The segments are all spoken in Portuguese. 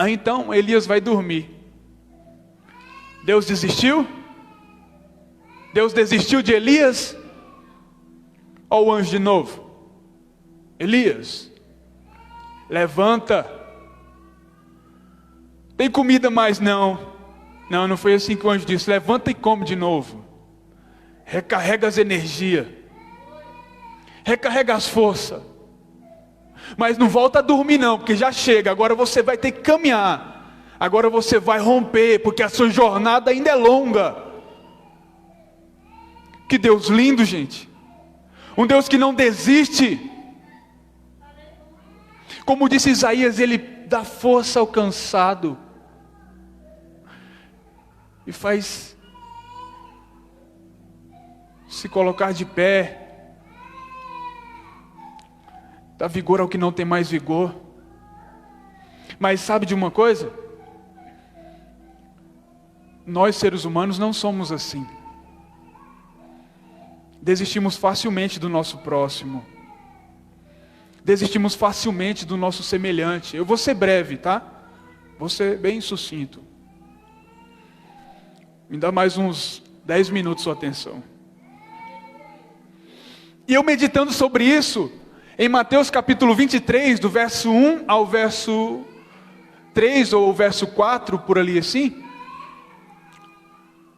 Aí então Elias vai dormir. Deus desistiu? Deus desistiu de Elias? Olha o anjo de novo. Elias, levanta. Tem comida mais? Não. Não foi assim que o anjo disse. Levanta e come de novo. Recarrega as energias. Recarrega as forças. Mas não volta a dormir não, porque já chega. Agora você vai ter que caminhar. Agora você vai romper, porque a sua jornada ainda é longa. Que Deus lindo, gente. Um Deus que não desiste. Como disse Isaías, Ele dá força ao cansado. E faz se colocar de pé. Dá vigor ao que não tem mais vigor. Mas sabe de uma coisa? Nós seres humanos não somos assim. Desistimos facilmente do nosso próximo. Desistimos facilmente do nosso semelhante. Eu vou ser breve, tá? Vou ser bem sucinto. Me dá mais uns 10 minutos sua atenção. E eu meditando sobre isso, em Mateus capítulo 23, do verso 1 ao verso 3, ou verso 4, por ali assim.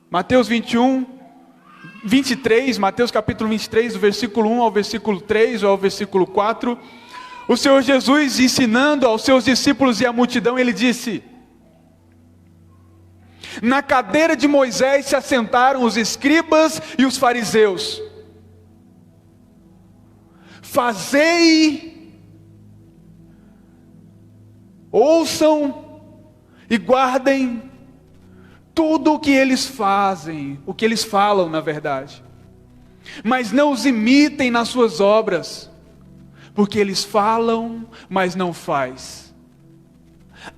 Mateus 23, Mateus capítulo 23, do versículo 1 ao versículo 3, ou ao versículo 4. O Senhor Jesus ensinando aos seus discípulos e à multidão, Ele disse: na cadeira de Moisés se assentaram os escribas e os fariseus. Fazei, ouçam e guardem tudo o que eles fazem, o que eles falam na verdade. Mas não os imitem nas suas obras, porque eles falam, mas não faz.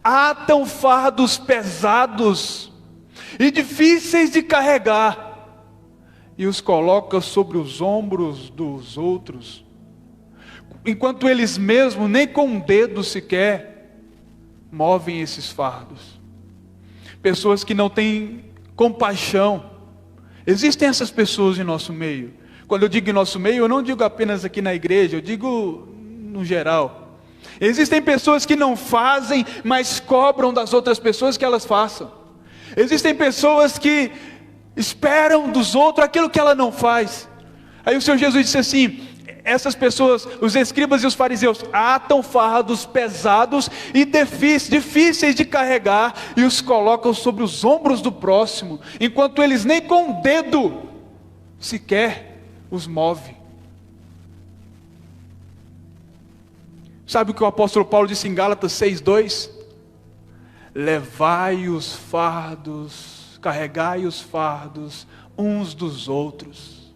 Atam fardos pesados e difíceis de carregar, e os coloca sobre os ombros dos outros, enquanto eles mesmos nem com um dedo sequer movem esses fardos. Pessoas que não têm compaixão. Existem essas pessoas em nosso meio. Quando eu digo em nosso meio, eu não digo apenas aqui na igreja, eu digo no geral. Existem pessoas que não fazem, mas cobram das outras pessoas que elas façam. Existem pessoas que esperam dos outros aquilo que ela não faz. Aí o Senhor Jesus disse assim: essas pessoas, os escribas e os fariseus, atam fardos pesados e difíceis de carregar, e os colocam sobre os ombros do próximo, enquanto eles nem com um dedo sequer os move. Sabe o que o apóstolo Paulo disse em Gálatas 6:2? Levai os fardos, carregai os fardos uns dos outros,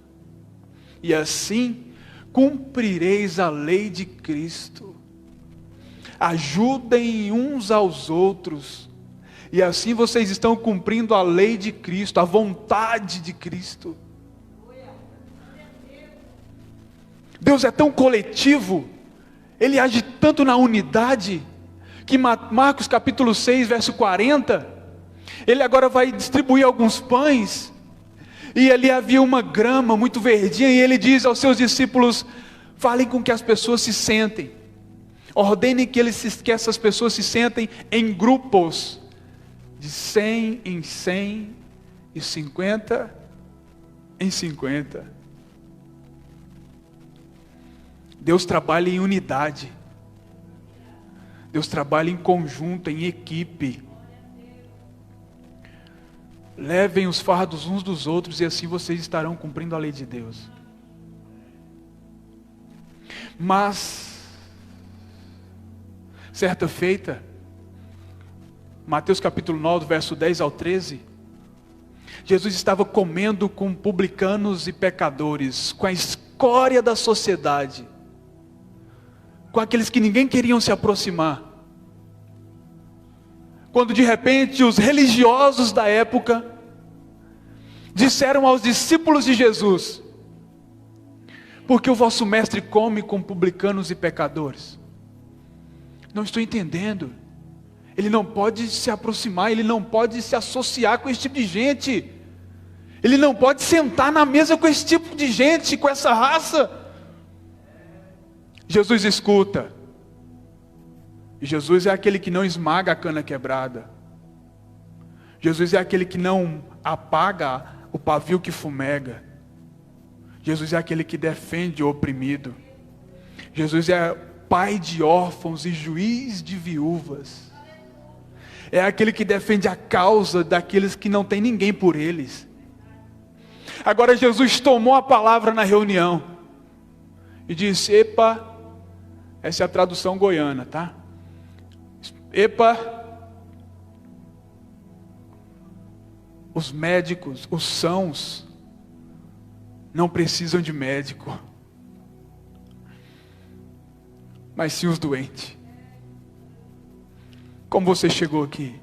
e assim cumprireis a lei de Cristo. Ajudem uns aos outros, e assim vocês estão cumprindo a lei de Cristo, a vontade de Cristo. Deus é tão coletivo, Ele age tanto na unidade, que Marcos capítulo 6, verso 40, Ele agora vai distribuir alguns pães, e ali havia uma grama muito verdinha, e Ele diz aos seus discípulos: falem com que as pessoas se sentem, ordenem que essas pessoas se sentem em grupos, de 100 em 100, e 50 em 50. Deus trabalha em unidade, Deus trabalha em conjunto, em equipe. Levem os fardos uns dos outros, e assim vocês estarão cumprindo a lei de Deus. Mas, certa feita, Mateus capítulo 9, verso 10 ao 13, Jesus estava comendo com publicanos e pecadores, com a escória da sociedade, com aqueles que ninguém queria se aproximar. Quando de repente os religiosos da época disseram aos discípulos de Jesus: porque o vosso mestre come com publicanos e pecadores? Não estou entendendo. Ele não pode se aproximar, ele não pode se associar com esse tipo de gente. Ele não pode sentar na mesa com esse tipo de gente, com essa raça. Jesus escuta. E Jesus é aquele que não esmaga a cana quebrada. Jesus é aquele que não apaga o pavio que fumega. Jesus é aquele que defende o oprimido. Jesus é pai de órfãos e juiz de viúvas. É aquele que defende a causa daqueles que não tem ninguém por eles. Agora Jesus tomou a palavra na reunião e disse: epa, essa é a tradução goiana, tá? Epa, os médicos, os sãos, não precisam de médico, mas sim os doentes. Como você chegou aqui?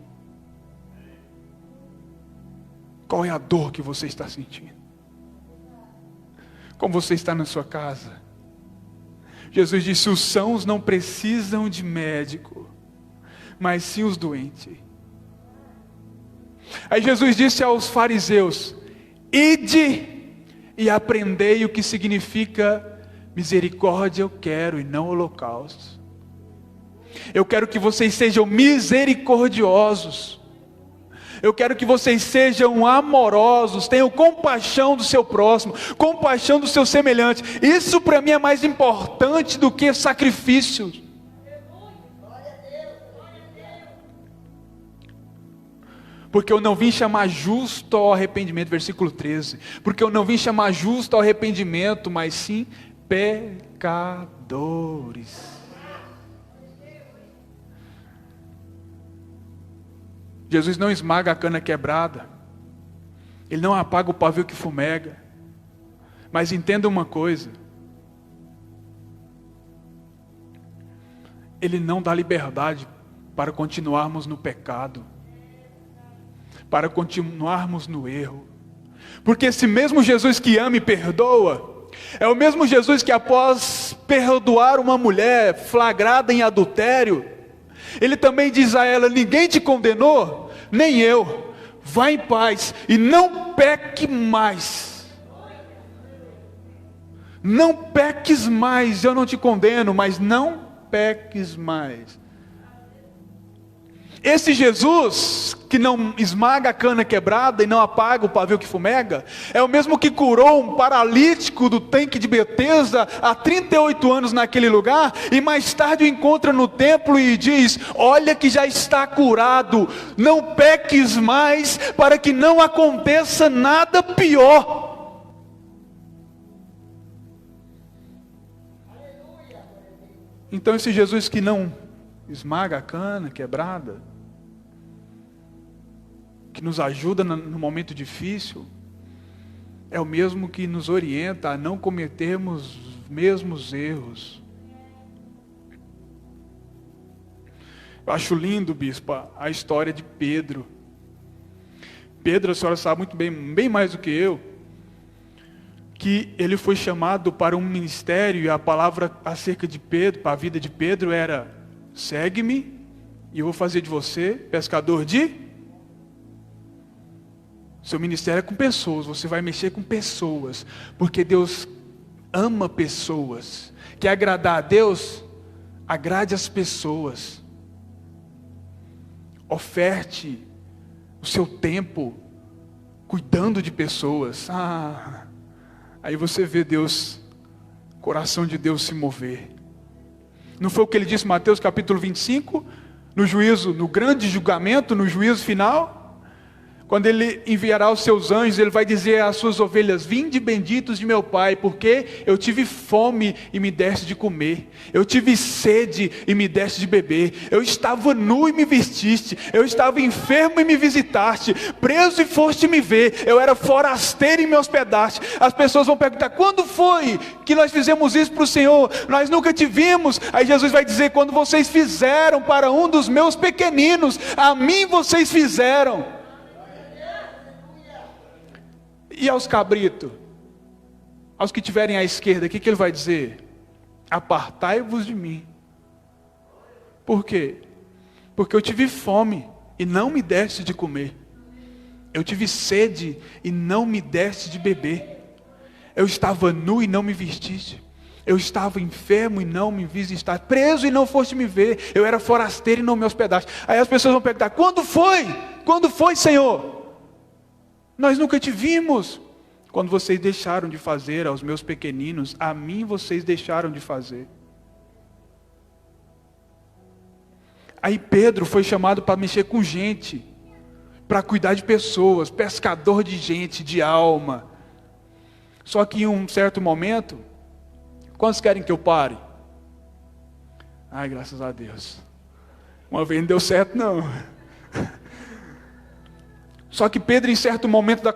Qual é a dor que você está sentindo? Como você está na sua casa? Jesus disse: os sãos não precisam de médico, mas sim os doentes. Aí Jesus disse aos fariseus: ide e aprendei o que significa misericórdia eu quero e não holocausto. Eu quero que vocês sejam misericordiosos. Eu quero que vocês sejam amorosos, tenham compaixão do seu próximo, compaixão do seu semelhante. Isso para mim é mais importante do que sacrifícios. Porque eu não vim chamar justo ao arrependimento, versículo 13. Porque eu não vim chamar justo ao arrependimento, mas sim pecadores. Jesus não esmaga a cana quebrada. Ele não apaga o pavio que fumega. Mas entenda uma coisa. Ele não dá liberdade para continuarmos no pecado, para continuarmos no erro. Porque esse mesmo Jesus que ama e perdoa, é o mesmo Jesus que após perdoar uma mulher flagrada em adultério, Ele também diz a ela: ninguém te condenou, nem eu, vá em paz e não peque mais. Não peques mais, eu não te condeno, mas não peques mais. Esse Jesus que não esmaga a cana quebrada e não apaga o pavio que fumega, é o mesmo que curou um paralítico do tanque de Betesda há 38 anos naquele lugar, e mais tarde o encontra no templo e diz: olha que já está curado, não peques mais, para que não aconteça nada pior. Então esse Jesus que não esmaga a cana quebrada, que nos ajuda no momento difícil, é o mesmo que nos orienta a não cometermos os mesmos erros. Eu acho lindo, bispo, a história de Pedro. Pedro, a senhora sabe muito bem, bem mais do que eu, que ele foi chamado para um ministério, e a palavra acerca de Pedro, para a vida de Pedro era: segue-me e eu vou fazer de você pescador de... Seu ministério é com pessoas, você vai mexer com pessoas, porque Deus ama pessoas. Quer agradar a Deus? Agrade as pessoas. Oferte o seu tempo cuidando de pessoas. Aí você vê Deus, o coração de Deus se mover. Não foi o que ele disse em Mateus capítulo 25? No juízo, no grande julgamento, no juízo final? Quando ele enviará os seus anjos, ele vai dizer às suas ovelhas: vinde benditos de meu Pai, porque eu tive fome e me deste de comer, eu tive sede e me deste de beber, eu estava nu e me vestiste, eu estava enfermo e me visitaste, preso e foste me ver, eu era forasteiro e me hospedaste. As pessoas vão perguntar: quando foi que nós fizemos isso para o Senhor? Nós nunca te vimos. Aí Jesus vai dizer: quando vocês fizeram para um dos meus pequeninos, a mim vocês fizeram. E aos cabritos, aos que estiverem à esquerda, o que ele vai dizer? Apartai-vos de mim. Por quê? Porque eu tive fome e não me deste de comer. Eu tive sede e não me deste de beber. Eu estava nu e não me vestiste. Eu estava enfermo e não me visitar, preso e não foste me ver. Eu era forasteiro e não me hospedaste. Aí as pessoas vão perguntar: quando foi? Quando foi, Senhor? Nós nunca te vimos. Quando vocês deixaram de fazer aos meus pequeninos, a mim vocês deixaram de fazer. Aí Pedro foi chamado para mexer com gente, para cuidar de pessoas, pescador de gente, de alma. Só que em um certo momento, quantos querem que eu pare? Ai, graças a Deus. Uma vez não deu certo, não. Só que Pedro, em certo momento da